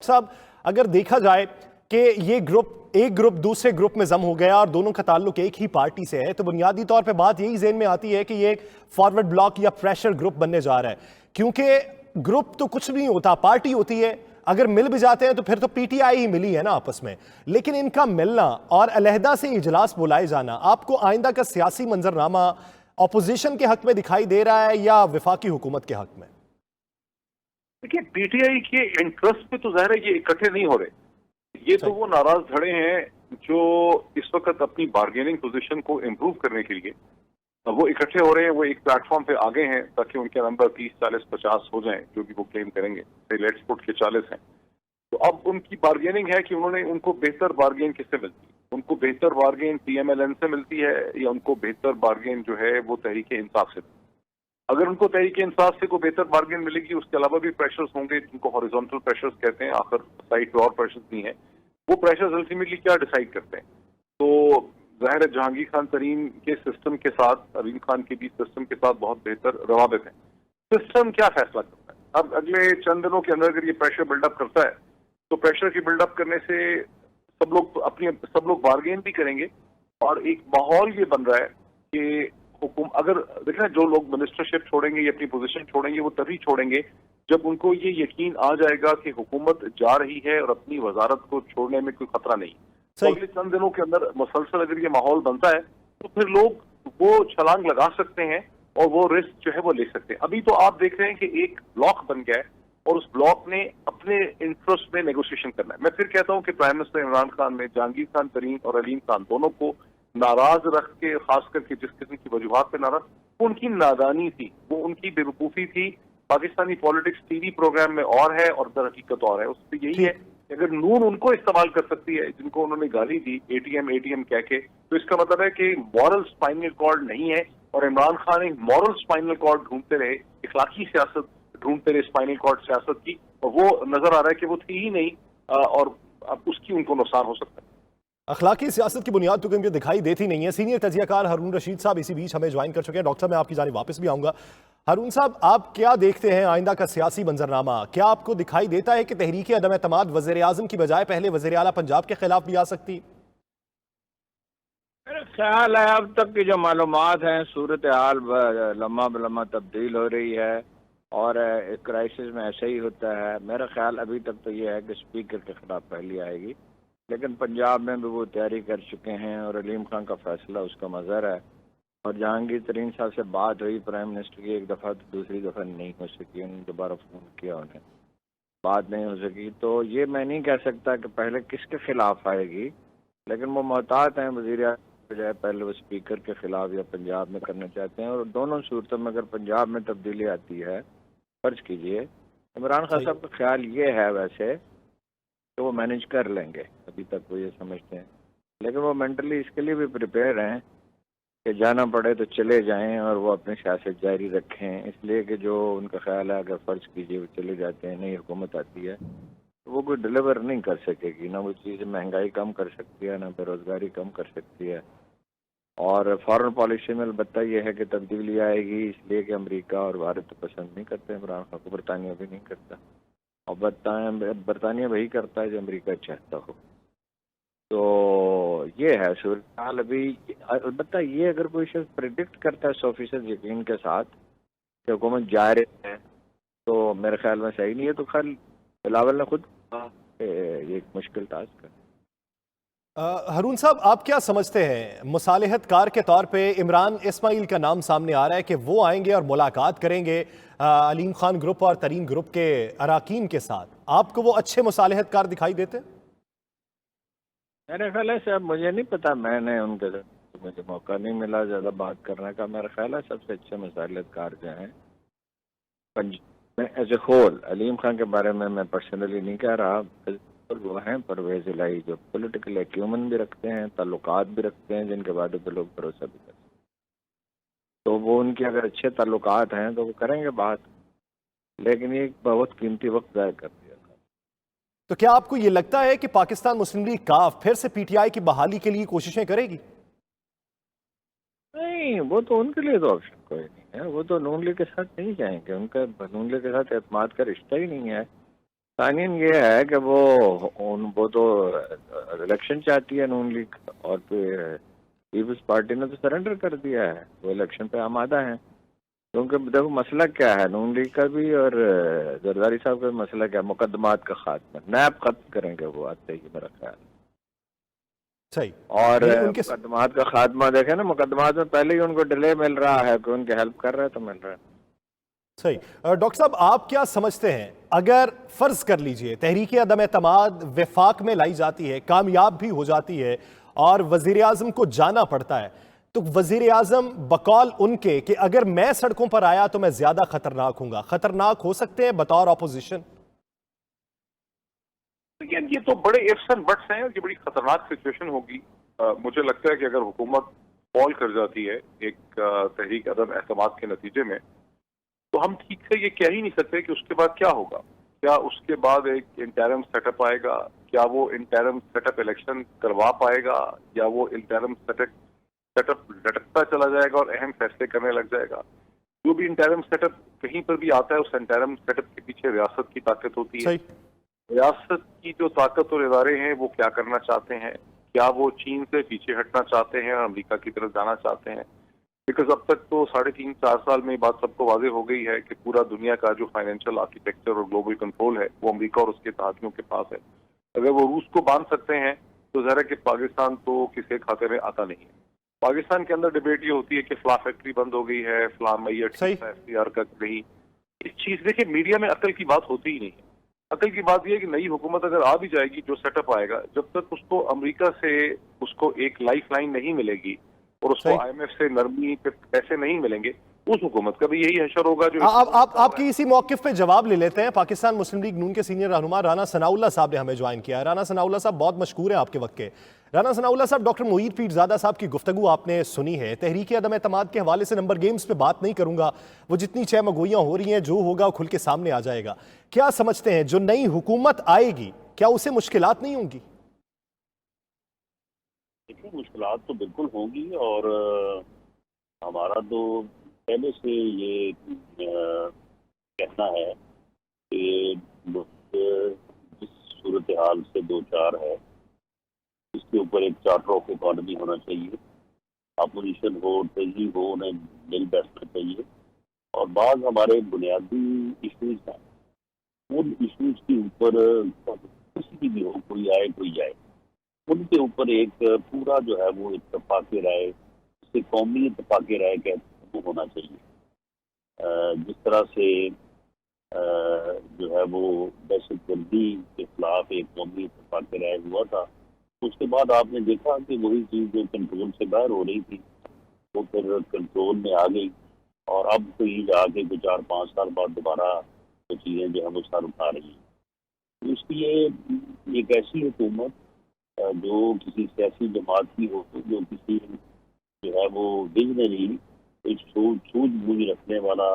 साहब, अगर देखा जाए कि ये एक ग्रुप दूसरे ग्रुप में जम हो गया और दोनों का ताल्लुक एक ही पार्टी से है, तो बुनियादी तौर पे बात यही ज़हन में आती है कि ये एक फॉरवर्ड ब्लॉक या प्रेशर ग्रुप बनने जा रहा है, क्योंकि ग्रुप तो कुछ नहीं होता, पार्टी होती है। अगर मिल भी जाते हैं तो फिर तो पीटीआई ही मिली है ना आपस में। लेकिन इनका मिलना और अलहदा से इजलास बुलाए जाना, आपको आइंदा का सियासी मंजरनामा अपोजिशन के हक में दिखाई दे रहा है या वफाकी हुकूमत के हक में? देखिए, पीटीआई के इंटरेस्ट पे तो ज़ाहिर है ये इकट्ठे नहीं हो रहे। ये तो वो नाराज धड़े हैं जो इस वक्त अपनी बार्गेनिंग पोजीशन को इम्प्रूव करने के लिए वो इकट्ठे हो रहे हैं। वो एक प्लेटफॉर्म पे आगे हैं ताकि उनके नंबर 30, 40, 50 हो जाएं, जो भी वो क्लेम करेंगे। लेट्स पुट के 40 हैं, तो अब उनकी बार्गेनिंग है कि उनको बेहतर बार्गेन किससे मिलती है। उनको बेहतर बार्गेन पीएमएलएन से मिलती है या उनको बेहतर बार्गेन जो है वो तहरीक इंसाफ से। अगर उनको तहरीक इंसाफ से कोई बेहतर बार्गेन मिलेगी, उसके अलावा भी प्रेशर्स होंगे जिनको हॉरिजॉन्टल प्रेशर्स कहते हैं, आखिर साइड पे और प्रेशर्स भी हैं। वो प्रेशर्स अल्टीमेटली क्या डिसाइड करते हैं? तो ज़ाहिर है जहांगीर खान तरीन के सिस्टम के साथ अलीम खान के भी सिस्टम के साथ बहुत बेहतर रवाबित है। सिस्टम क्या फैसला करता है? अब अगले चंद दिनों के अंदर अगर ये प्रेशर बिल्डअप करता है तो प्रेशर की बिल्डअप करने से सब लोग बार्गेन भी करेंगे और एक माहौल ये बन रहा है कि अगर देखना, जो लोग मिनिस्टरशिप छोड़ेंगे या अपनी पोजीशन छोड़ेंगे वो तभी छोड़ेंगे जब उनको ये यकीन आ जाएगा कि हुकूमत जा रही है और अपनी वजारत को छोड़ने में कोई खतरा नहीं। तो अगले चंद दिनों के अंदर मुसलसल अगर ये माहौल बनता है तो फिर लोग वो छलांग लगा सकते हैं और वो रिस्क जो है वो ले सकते हैं। अभी तो आप देख रहे हैं कि एक ब्लॉक बन गया है और उस ब्लॉक ने अपने इंटरेस्ट में नेगोशिएशन करना है। मैं फिर कहता हूं कि प्राइम मिनिस्टर इमरान खान ने जहांगीर खान तरीन और अलीम खान दोनों को नाराज रख के, खास करके जिस किस्म की वजूहात पे नाराज, वो उनकी नादानी थी, वो उनकी बेवकूफ़ी थी। पाकिस्तानी पॉलिटिक्स टीवी प्रोग्राम में और है और दर हकीकत और है। उससे यही है कि अगर नून उनको इस्तेमाल कर सकती है जिनको उन्होंने गाली दी एटीएम कह के, तो इसका मतलब है कि मॉरल स्पाइनल कॉर्ड नहीं है और इमरान खान एक मॉरल स्पाइनल कॉर्ड ढूंढते रहे, इखलाकी सियासत ढूंढते रहे स्पाइनल कॉर्ड सियासत की, और वो नजर आ रहा है कि वो थी ही नहीं और अब उसकी उनको नुकसान हो सकता है। अखलाकी सियासत की बुनियाद तो कहीं दिखाई देती नहीं है। सीनियर तजियाकार हारून रशीद साहब इसी बीच हमें ज्वाइन कर चुके हैं। डॉक्टर साहब, मैं आपकी जानिब वापस भी आऊँगा। हारून साहब, आप क्या देखते हैं आइंदा का सियासी मंजरनामा? क्या आपको दिखाई देता है कि तहरीक अदम एतमाद वज़ीर आज़म की बजाय पहले वज़ीर आला पंजाब के खिलाफ भी आ सकती? मेरा ख्याल है अब तक की जो मालूमात हैं, सूरत हाल लम्हा बलम्हा तब्दील हो रही है और एक क्राइसिस में ऐसे ही होता है। मेरा ख्याल अभी तक तो ये है कि स्पीकर के खिलाफ पहली आएगी, लेकिन पंजाब में भी वो तैयारी कर चुके हैं और अलीम खान का फैसला उसका मज़र है। और जहांगीर तरीन साहब से बात हुई प्राइम मिनिस्टर की, एक दफ़ा तो दूसरी दफ़ा नहीं हो सकी, उन्होंने दोबारा फ़ोन किया, उन्हें बात नहीं हो सकी। तो ये मैं नहीं कह सकता कि पहले किसके खिलाफ आएगी, लेकिन वो मोहतात हैं वज़ीर आज़म बजाय पहले वो स्पीकर के खिलाफ या पंजाब में करना चाहते हैं। और दोनों सूरतों में अगर पंजाब में तब्दीली आती है, फर्ज कीजिए इमरान खान साहब का ख्याल ये है वैसे तो वो मैनेज कर लेंगे, अभी तक वो ये समझते हैं, लेकिन वो मेंटली इसके लिए भी प्रिपेयर हैं कि जाना पड़े तो चले जाएं और वो अपनी सियासत जारी रखें। इसलिए कि जो उनका ख्याल है, अगर फ़र्ज कीजिए वो चले जाते हैं, नई हुकूमत आती है तो वो कोई डिलीवर नहीं कर सकेगी, ना वो चीज़ महंगाई कम कर सकती है, ना बेरोज़गारी कम कर सकती है। और फॉरेन पॉलिसी में अलबत्ता ये है कि तब्दीली आएगी, इसलिए कि अमेरिका और भारत तो पसंद नहीं करते इमरान खान को, बरतानिया भी नहीं करता, और बरतानिया वही करता है जो अमेरिका चाहता हो। तो ये है सूरत हाल अभी। अलबत्ता ये अगर कोई शख्स प्रिडिक्ट करता है 100% यकीन के साथ कि हुकूमत जा रही है, तो मेरे ख्याल में सही नहीं है। तो खैर बिलावल ने खुद कहा कि ये एक मुश्किल टास्क है। हारून साहब, आप क्या समझते हैं, मुसालिहतकार के तौर पे इमरान इस्माइल का नाम सामने आ रहा है कि वो आएंगे और मुलाकात करेंगे अलीम खान ग्रुप और तरीन ग्रुप के अराकीन के साथ, आपको वो अच्छे मुसालिहतकार दिखाई देते? मेरे ख्याल है, मुझे नहीं पता, मैंने उनके साथ मुझे मौका नहीं मिला ज़्यादा बात करने का। मेरा ख्याल है सबसे अच्छे मुसालिहतकार जो हैं पंजाब में as a whole, Aleem Khan के बारे में मैं पर्सनली नहीं कह रहा, वो हैं परवेज़ इलाही जो पॉलिटिकल एक्यूमन भी रखते हैं, ताल्लुकात भी रखते हैं, जिनके बाद पे लोग भरोसा भी करते हैं। तो वो उनके अगर अच्छे ताल्लुकात हैं तो वो करेंगे बात, लेकिन ये बहुत कीमती वक्त ज़ाया कर दिया। तो क्या आपको ये लगता है कि पाकिस्तान मुस्लिम लीग काफ फिर से पीटीआई की बहाली के लिए कोशिशें करेगी? नहीं, वो तो उनके लिए तो ऑप्शन कोई नहीं है, वो तो नून लीग के साथ नहीं जाएंगे, उनका नून लीग के साथ एतमाद का रिश्ता ही नहीं है। तानीन ये है कि वो तो इलेक्शन चाहती है नून लीग, और फिर पीपल्स पार्टी ने तो सरेंडर कर दिया है, वो इलेक्शन पे आमादा है। क्योंकि देखो मसला क्या है नून लीग का भी और जरदारी साहब का भी मसला क्या है, मुकदमात का खात्मा, नैब खत्म करेंगे वो आते ही मेरा ख्याल। सही। और ये उनके मुकदमात का खात्मा देखे ना, मुकदमात में पहले ही उनको डिले मिल रहा है, कि उनकी हेल्प कर रहे हैं तो मिल रहा है। सही। डॉक्टर साहब, आप क्या समझते हैं, अगर फर्ज कर लीजिए तहरीक अदम एतमाद वफाक में लाई जाती है, कामयाब भी हो जाती है और वजीर आजम को जाना पड़ता है, तो वजीर आजम बकौल उनके कि अगर मैं सड़कों पर आया तो मैं ज्यादा खतरनाक हूंगा, खतरनाक हो सकते हैं बतौर ऑपोजिशन? लेकिन ये तो बड़े इफ्स एंड बट्स हैं, ये बड़ी खतरनाक सिचुएशन होगी। मुझे लगता है कि अगर हुकूमत फॉल कर जाती है एक तहरीक अदम एतमाद के नतीजे में, तो हम ठीक से ये कह ही नहीं सकते कि उसके बाद क्या होगा। क्या उसके बाद एक इंटरिम सेटअप आएगा, क्या वो इंटरिम सेटअप इलेक्शन करवा पाएगा, या वो इंटरिम सेटअप लटकता चला जाएगा और अहम फैसले करने लग जाएगा। जो भी इंटरिम सेटअप कहीं पर भी आता है, उस इंटरिम सेटअप के पीछे रियासत की ताकत होती है। रियासत की जो ताकत और इदारे हैं वो क्या करना चाहते हैं, क्या वो चीन से पीछे हटना चाहते हैं और अमेरिका की तरफ जाना चाहते हैं। बिकॉज अब तक तो 3.5-4 साल में बात सबको वाजे हो गई है कि पूरा दुनिया का जो फाइनेंशियल आर्किटेक्चर और ग्लोबल कंट्रोल है वो अमेरिका और उसके साथियों के पास है। अगर वो रूस को बांध सकते हैं तो ज़ाहिर है कि पाकिस्तान तो किसी खाते में आता नहीं है। पाकिस्तान के अंदर डिबेट ये होती है कि फला फैक्ट्री बंद हो गई है, फला मैया ठीक है, FCR का नहीं। इस चीज देखिए, मीडिया में अकल की बात होती ही नहीं है। अकल की बात यह है कि नई हुकूमत अगर आ भी जाएगी, जो सेटअप आएगा, जब तक उसको अमेरिका से उसको एक लाइफ लाइन नहीं मिलेगी और उसको IMF से नरमी पे पैसे नहीं मिलेंगे, उस हुकूमत का भी यही हशर होगा। जो आपकी इसी मौक़िफ़ पे जवाब ले लेते हैं। पाकिस्तान मुस्लिम लीग नून के सीनियर रहनुमा राना सनाउल्लाह साहब ने हमें ज्वाइन किया है। राना सनाउल्लाह साहब बहुत मशहूर है आपके वक्त के। राना सनाउल्लाह साहब, डॉक्टर मुईद पीरज़ादा साहब की गुफ्तगू आपने सुनी है। तहरीक अदम एतमाद के हवाले से नंबर गेम्स पे बात नहीं करूंगा, वो जितनी छह मगोइयाँ हो रही हैं, जो होगा खुल के सामने आ जाएगा। क्या समझते हैं जो नई हुकूमत आएगी, क्या उसे मुश्किलात नहीं होंगी? देखिए, मुश्किलात तो बिल्कुल होंगी, और हमारा तो पहले से ये कहना है कि जिस सूरत हाल से दो चार है, इसके ऊपर एक चार्टर ऑफ इकॉनमी होना चाहिए। अपोजिशन हो, तहजीब हो, उन्हें मिल बैठना चाहिए। और बाद हमारे बुनियादी इशूज हैं, उन इशूज के ऊपर किसी की भी हो, कोई आए कोई जाए, उनके ऊपर एक पूरा जो है वो इत्तेफाक राय, इससे कौमी इत्तेफाक राय का होना चाहिए। जिस तरह से जो है वो दहशत गर्दी के खिलाफ एक कौमी इत्तेफाक राय हुआ था, उसके बाद आपने देखा कि वही चीज़ जो कंट्रोल से बाहर हो रही थी वो फिर कंट्रोल में आ गई, और अब तो ये जाके कुछ 4-5 साल बाद दोबारा वो चीज़ें जो है वो सर उठा रही हैं। तो इसलिए एक ऐसी हुकूमत जो किसी सियासी जमात की हो, जो किसी जो है वो विजनरी, एक सूझबूझ रखने वाला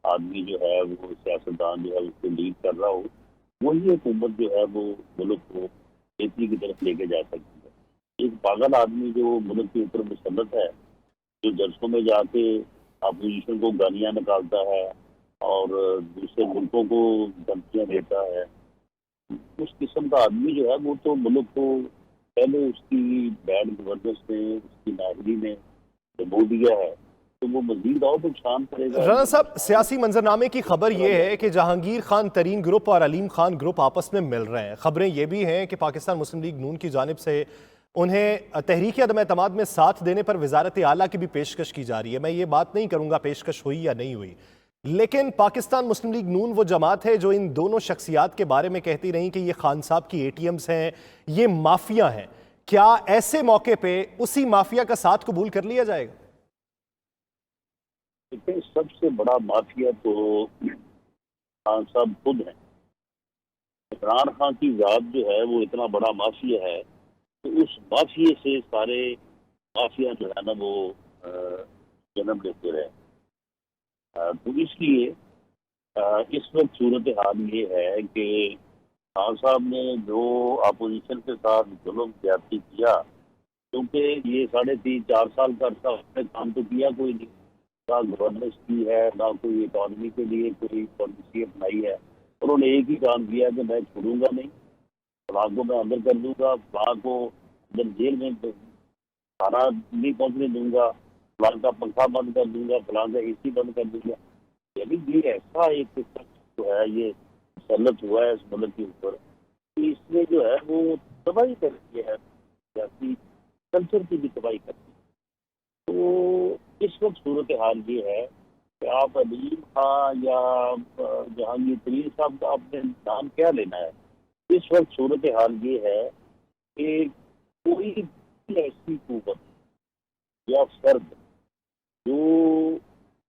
आदमी जो है वो सियासतदान जो है उसको लीड कर रहा हो, वही हुकूमत जो है वो मुल्क को बेहतरी की तरफ लेके जा सकती है। एक पागल आदमी जो मुल्क के ऊपर मुसल्लत है, जो जलसों में जाके अपोजिशन को गालियाँ निकालता है और दूसरे मुल्कों को धमकियाँ देता है, उस किस्म का आदमी जो है वो तो मुल्क को पहले उसकी बैड गवर्नेंस ने, उसकी नाहरी ने डुबो दिया है, तो वो मजीद और नुकसान करेगा। राना साहब, सियासी मंजरनामे की खबर यह है कि जहांगीर खान तरीन ग्रुप और अलीम खान ग्रुप आपस में मिल रहे हैं। खबरें ये भी हैं कि पाकिस्तान मुस्लिम लीग नून की जानिब से उन्हें तहरीक अदम एतमाद में साथ देने पर वजारत आला की भी पेशकश की जा रही है। मैं ये बात नहीं करूंगा पेशकश हुई या नहीं हुई, लेकिन पाकिस्तान मुस्लिम लीग नून वो जमात है जो इन दोनों शख्सियात के बारे में कहती रही कि ये खान साहब की ATMs हैं, ये माफिया हैं। क्या ऐसे मौके पे उसी माफिया का साथ कबूल कर लिया जाएगा? देखिए, सबसे बड़ा माफिया तो खान साहब खुद हैं। इमरान खान की जात जो है वो इतना बड़ा माफिया है, तो उस माफिया से सारे माफिया जो है ना वो जन्म लेते रहे। तो इसलिए इस वक्त सूरत हाल ये है कि खान साहब ने जो अपोजिशन के साथ जुल्म ज्यादती किया, क्योंकि ये 3.5-4 साल का अर्सा उसने काम तो किया कोई नहीं, ना गवर्नेंस की है, ना कोई इकॉनमी के लिए कोई पॉलिसी अपनाई है, انہوں نے ایک ہی کام کیا کہ میں چھوڑوں گا نہیں، فلاں کو میں اندر کر دوں گا، فلاں کو اندر جیل میں کھانا نہیں پہنچنے دوں گا، فلاں کا پنکھا بند کر دوں گا، فلاں کا اے سی بند کر دوں گا. یعنی یہ ایسا ایک شخص جو ہے یہ مسلط ہوا ہے اس ملک کے اوپر کہ اس نے جو ہے وہ تباہی کر دی ہے، سیاسی کلچر کی بھی تباہی کر دی. تو اس وقت صورتحال یہ ہے کہ آپ علیم خان یا جہانگیر ترین صاحب کا آپ نے نام کیا لینا ہے. اس وقت صورتحال یہ ہے کہ کوئی بھی ایسی قوت یا فرد جو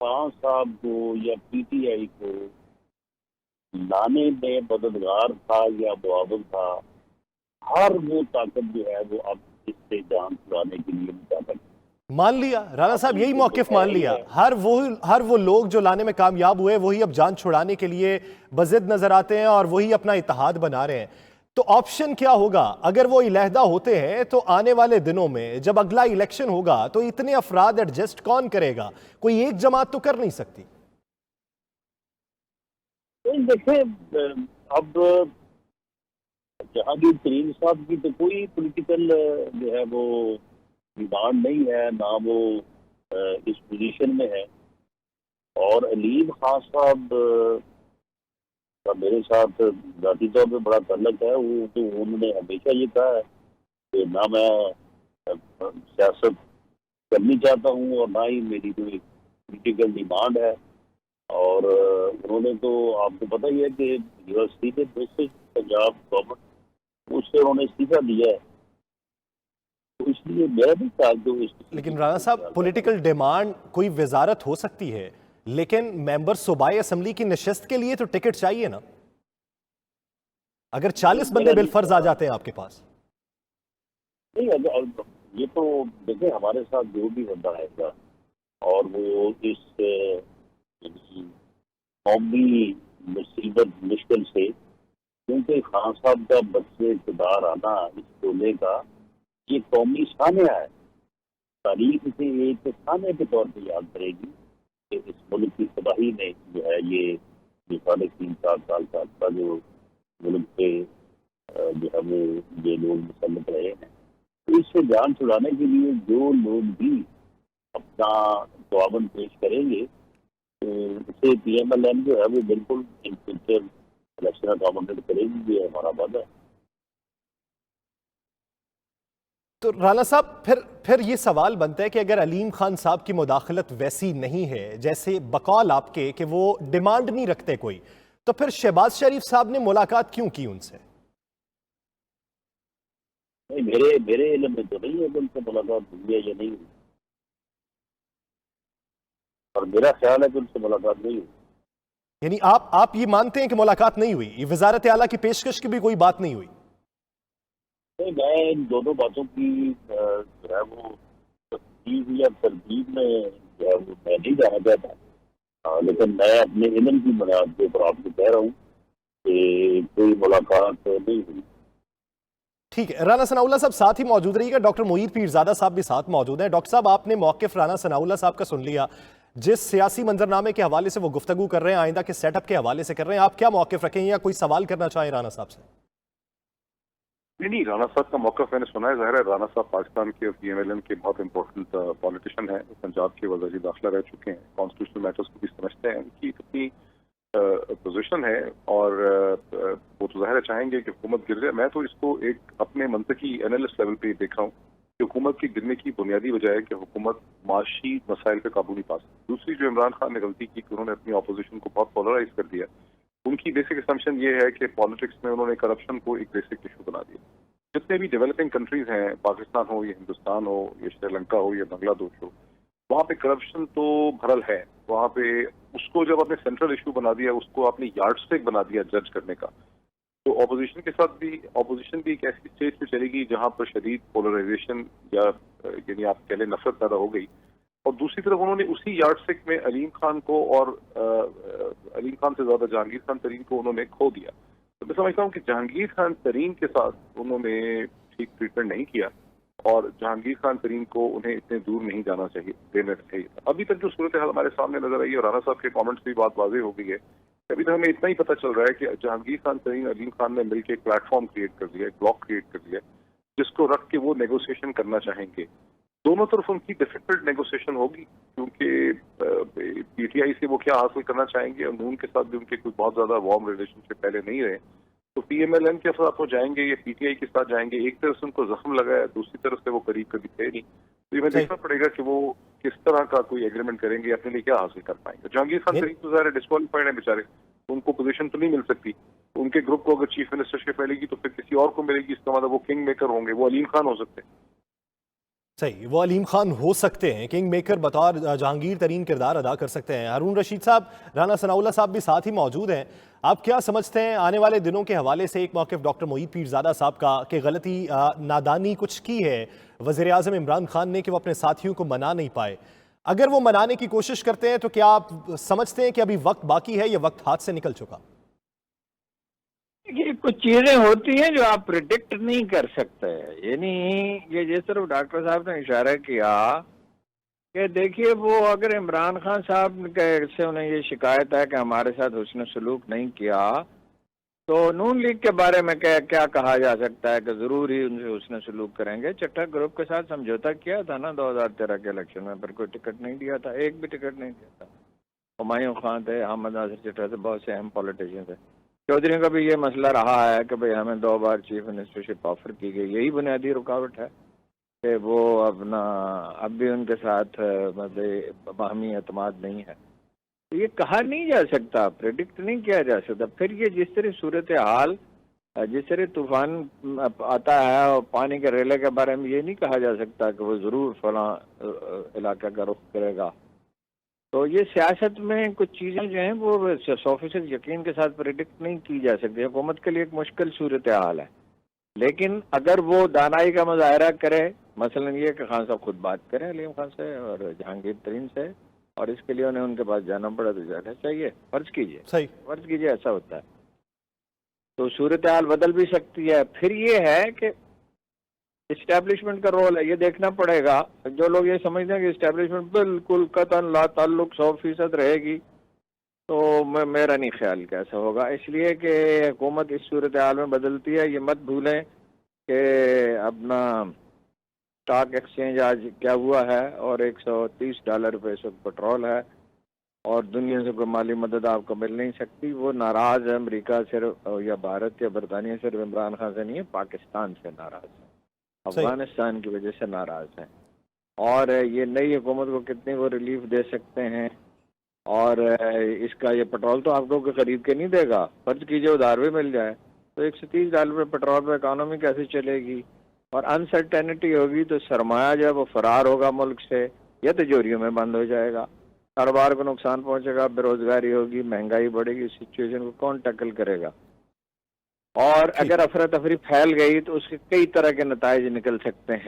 خان صاحب کو یا پی ٹی آئی کو لانے میں مددگار تھا یا معاون تھا، ہر وہ طاقت جو ہے وہ اب اس سے جان چھڑانے کے لیے مطابق مان لیا رانا صاحب، یہی موقف مان لیا. ہر وہ لوگ جو لانے میں کامیاب ہوئے وہی اب جان چھڑانے کے لیے بضد نظر آتے ہیں اور وہی اپنا اتحاد بنا رہے ہیں. تو آپشن کیا ہوگا اگر وہ علیحدہ ہوتے ہیں؟ تو آنے والے دنوں میں جب اگلا الیکشن ہوگا تو اتنے افراد ایڈجسٹ کون کرے گا؟ کوئی ایک جماعت تو کر نہیں سکتی. دیکھیں اب جہانگیر ترین صاحب کی تو کوئی پولیٹیکل جو ہے وہ ڈیمانڈ نہیں ہے، نہ وہ اس پوزیشن میں ہے. اور علیم خان صاحب کا میرے ساتھ ذاتی طور پہ بڑا تعلق ہے. وہ تو انہوں نے ہمیشہ یہ کہا ہے کہ نہ میں سیاست کرنی چاہتا ہوں اور نہ ہی میری کوئی پولیٹیکل ڈیمانڈ ہے. اور انہوں نے تو آپ کو پتہ ہی ہے کہ یونیورسٹی کے بیسس پنجاب گورنمنٹ اس سے انہوں نے استعفیٰ دیا ہے. تو اس لیے میں بھی چاہتا ہوں. لیکن رانا صاحب پولیٹیکل ڈیمانڈ کوئی وزارت ہو سکتی ہے، لیکن ممبر صوبائی اسمبلی کی نشست کے لیے تو ٹکٹ چاہیے نا. اگر 40 بندے بالفرض آ جاتے ہیں آپ کے پاس. نہیں، یہ تو دیکھیں ہمارے ساتھ جو بھی بندہ آئے گا اور وہ اس قومی مصیبت مشکل سے، کیونکہ خان صاحب کا بچے اقتدار آنا اس شعبے کا یہ قومی سانحہ ہے. تاریخ سے ایک سانحے کے طور پہ یاد کرے گی کہ اس ملک کی تباہی میں جو ہے یہ جو 3.5-4 سال کا جو ملک پہ جو ہے وہ یہ لوگ مسلط رہے ہیں. تو اس سے جان چھڑانے کے لیے جو لوگ بھی اپنا تعاون پیش کریں گے تو اسے پی ایم ایل ایم جو ہے وہ بالکل ان فیوچر الیکشن اکاموڈیٹ کرے گی. یہ ہمارا وعدہ ہے. تو رانا صاحب پھر یہ سوال بنتا ہے کہ اگر علیم خان صاحب کی مداخلت ویسی نہیں ہے جیسے بقول آپ کے کہ وہ ڈیمانڈ نہیں رکھتے کوئی، تو پھر شہباز شریف صاحب نے ملاقات کیوں کی ان سے؟ نہیں، میرے علم میں تو نہیں ہے کہ ان سے ملاقات ہوئی ہے یا نہیں ہوئی، اور میرا خیال ہے کہ ان سے ملاقات نہیں ہوئی. یعنی آپ یہ مانتے ہیں کہ ملاقات نہیں ہوئی، یہ وزارت اعلیٰ کی پیشکش کی بھی کوئی بات نہیں ہوئی؟ نہیں، میں ان دونوں باتوں کی جو ہے وہ تفصیل یا ترتیب میں جو ہے وہ میں نہیں جانا چاہتا، لیکن میں اپنے علم کی بنیاد کے اوپر آپ کو کہہ رہا ہوں کہ کوئی ملاقات نہیں ہوئی. ٹھیک ہے. رانا ثناء اللہ صاحب ساتھ ہی موجود رہی گا. ڈاکٹر معید پیرزادہ صاحب بھی ساتھ موجود ہیں. ڈاکٹر صاحب آپ نے موقف رانا ثناء اللہ صاحب کا سن لیا، جس سیاسی منظرنامے کے حوالے سے وہ گفتگو کر رہے ہیں، آئندہ کے سیٹ اپ کے حوالے سے کر رہے ہیں، آپ کیا موقف رکھیں یا کوئی سوال کرنا چاہیں رانا صاحب سے؟ نہیں، رانا صاحب کا موقف میں نے سنا ہے. ظاہر ہے رانا صاحب پاکستان کے پی ایم ایل این کے بہت امپورٹنٹ پالیٹیشین ہیں، پنجاب کے وزیر داخلہ رہ چکے ہیں، کانسٹیٹیوشنل میٹرز کو بھی سمجھتے ہیں. ان کی اپنی پوزیشن ہے اور وہ تو ظاہر چاہیں گے کہ حکومت گر جائے. میں تو اس کو ایک اپنے منطقی اینالسٹ لیول پہ دیکھ رہا ہوں کہ حکومت کی گرنے کی بنیادی وجہ ہے کہ حکومت معاشی مسائل پہ قابو نہیں پا سکتی. دوسری جو عمران خان نے غلطی کی کہ انہوں نے اپنی اپوزیشن کو بہت پولرائز کر دیا. ان کی بیسک اسمپشن یہ ہے کہ پالیٹکس میں انہوں نے کرپشن کو ایک بیسک ایشو بنا دیا. جتنے بھی ڈیولپنگ کنٹریز ہیں، پاکستان ہو یا ہندوستان ہو یا سری لنکا ہو یا بنگلہ دیش ہو، وہاں پہ کرپشن تو بھرل ہے. وہاں پہ اس کو جب آپ نے سینٹرل ایشو بنا دیا، اس کو آپ نے یارڈ اسٹک بنا دیا جج کرنے کا، تو اپوزیشن کے ساتھ بھی اپوزیشن بھی ایک ایسی اسٹیج پہ چلے گی جہاں پر شدید پولرائزیشن یا یعنی آپ کہہ لیں نفرت پیدا ہو گئی. اور دوسری طرف انہوں نے اسی یارڈ اسٹک میں علیم خان کو اور علیم خان سے زیادہ جہانگیر خان ترین کو انہوں نے کھو دیا. تو میں سمجھتا ہوں کہ جہانگیر خان ترین کے ساتھ انہوں نے ٹھیک ٹریٹمنٹ نہیں کیا اور جہانگیر خان ترین کو انہیں اتنے دور نہیں جانا چاہیے، دینا چاہیے. ابھی تک جو صورتحال ہمارے سامنے نظر آئی ہے اور رانا صاحب کے کامنٹس بھی بات واضح ہو گئی ہے अभी तो हमें इतना ही पता चल रहा है कि जहांगीर खान तरीन अलीम खान ने मिलकर एक प्लेटफॉर्म क्रिएट कर दिया, एक ब्लॉक क्रिएट कर दिया, जिसको रख के वो नेगोशिएशन करना चाहेंगे। दोनों तरफ उनकी डिफिकल्ट नेगोशिएशन होगी, क्योंकि पीटीआई से वो क्या हासिल करना चाहेंगे, और नून के साथ भी उनके कोई बहुत ज्यादा वार्म रिलेशनशिप पहले नहीं रहे, तो पीएमएलएन के साथ वो जाएंगे या पीटीआई के साथ जाएंगे। एक तरफ से उनको जख्म लगा है, दूसरी तरफ से वो करीब कभी थे नहीं, तो ये देखना पड़ेगा कि वो किस तरह का कोई एग्रीमेंट करेंगे, अपने लिए क्या हासिल कर पाएंगे। जहांगीर खान तरीन तो ज़ाहिर डिस्क्वालीफाइड है बेचारे, उनको पोजीशन तो नहीं मिल सकती। उनके ग्रुप को अगर चीफ मिनिस्टरशिप मिलेगी तो फिर किसी और को मिलेगी, इसका मतलब वो किंग मेकर होंगे, वो अलीम खान हो सकते हैं। सही, वो अलीम खान हो सकते हैं, किंग मेकर बतौर जहांगीर तरीन किरदार अदा कर सकते हैं। हारून रशीद साहब, राना सनाउल्लाह साहब भी साथ ही मौजूद हैं। आप क्या समझते हैं आने वाले दिनों के हवाले से? एक मौक़िफ़ डॉक्टर मोईद पीरज़ादा साहब का कि गलती नादानी कुछ की है वज़ीर आज़म इमरान खान ने कि वो अपने साथियों को मना नहीं पाए। अगर वो मनाने की कोशिश करते हैं तो क्या आप समझते हैं कि अभी वक्त बाकी है, ये वक्त हाथ से निकल चुका? ये कुछ चीजें होती हैं जो आप प्रिडिक्ट नहीं कर सकते। यानी ये जिस तरफ डॉक्टर साहब ने इशारा किया कि देखिए, वो अगर इमरान खान साहब से उन्हें ये शिकायत है कि हमारे साथ उसने सलूक नहीं किया, तो नून लीग के बारे में क्या कहा जा सकता है कि जरूर ही उनसे उसने सलूक करेंगे। चट्टा ग्रुप के साथ समझौता किया था ना 2013 के इलेक्शन में, पर कोई टिकट नहीं दिया था, एक भी टिकट नहीं दिया था। हुमायूं खान थे, अहमद नासिर चट्टा थे, बहुत से अहम पॉलिटिशियन थे। चौधरी का भी ये मसला रहा है कि भाई हमें 2 बार चीफ मिनिस्टरशिप ऑफर की गई, यही बुनियादी रुकावट है कि वो अपना अब भी उनके साथ मतलब बाहमी एतमाद नहीं है। तो ये कहा नहीं जा सकता, प्रेडिक्ट नहीं किया जा सकता। फिर ये जिस तरह सूरत हाल, जिस तरह तूफान आता है और पानी के रेले के बारे में ये नहीं कहा जा सकता कि वो ज़रूर फलां इलाका का रुख करेगा। तो ये सियासत में कुछ चीज़ें जो हैं वो 100% यकीन के साथ प्रेडिक्ट नहीं की जा सकती। हुकूमत के लिए एक मुश्किल सूरत हाल है, लेकिन अगर वो दानाई का मुजाहरा करे, मसलन ये कि खान साहब खुद बात करें अलीम खान से और जहांगीर तरीन से, और इसके लिए उन्हें उनके पास जाना पड़ा तो जाना चाहिए। फर्ज कीजिए ऐसा होता है तो सूरत हाल बदल भी सकती है। फिर ये है कि इस्टेब्लिशमेंट का रोल है, ये देखना पड़ेगा। जो लोग ये समझते हैं कि इस्टेब्लिशमेंट बिल्कुल कतन ला ताल्लुक 100% रहेगी, तो मेरा नहीं ख्याल कि ऐसा होगा। इसलिए कि हुकूमत इस सूरत हाल में बदलती है। ये मत भूलें कि अपना स्टॉक एक्सचेंज आज क्या हुआ है, और $130 पे इस वक्त पेट्रोल है, और दुनिया से कोई माली मदद आपको मिल नहीं सकती। वो नाराज़ है अमेरिका सिर्फ या भारत या बरतानिया सिर्फ इमरान खान से नहीं है, पाकिस्तान से नाराज़ है, अफगानिस्तान की वजह से नाराज़ हैं। और ये नई हुकूमत को कितनी वो रिलीफ दे सकते हैं, और इसका ये पेट्रोल तो आपको कोई खरीद के नहीं देगा। फर्ज कीजिए उधार भी मिल जाए तो $130 पे पेट्रोल पे इकानमी कैसे चलेगी? और अनसर्टेनिटी होगी तो सरमाया जब वो फरार होगा मुल्क से या तिजोरियों में बंद हो जाएगा, कारोबार को नुकसान पहुंचेगा, बेरोजगारी होगी, महंगाई बढ़ेगी। सिचुएशन को कौन टैकल करेगा? और अगर अफरा तफरी फैल गई तो उसके कई तरह के नताइज निकल सकते हैं।